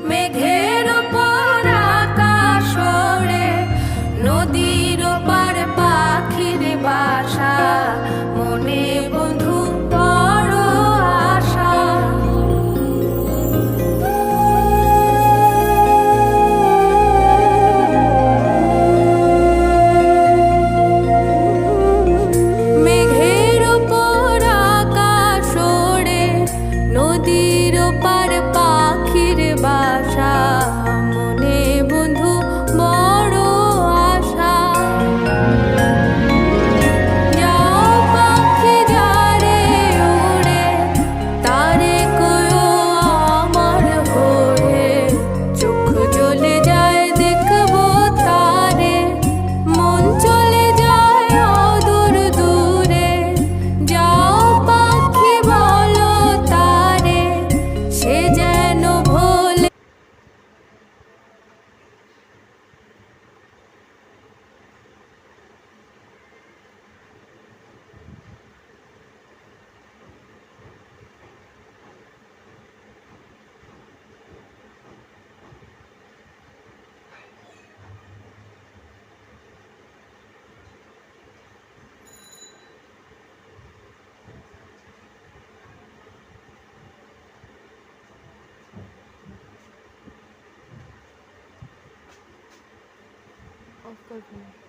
মেঘের উপর আকাশ ওড়ে, নদীর ওপার পাখির বাসা, মনে বন্ধু বড় আশা। মেঘের উপর আকাশ ওড়ে, নদীর ওপার পাখির বাসা, মনে বন্ধু বড় আশা। যাও পাখি যারে উড়ে, তারে কয়ো আমার হয়ে, চোখ জ্বলে যায় দেখবো তারে, মন চলে যায় অদূর দূরে। যাও পাখি বলো তারে, সে যেন ভোলে। ऑफ कर दूँ।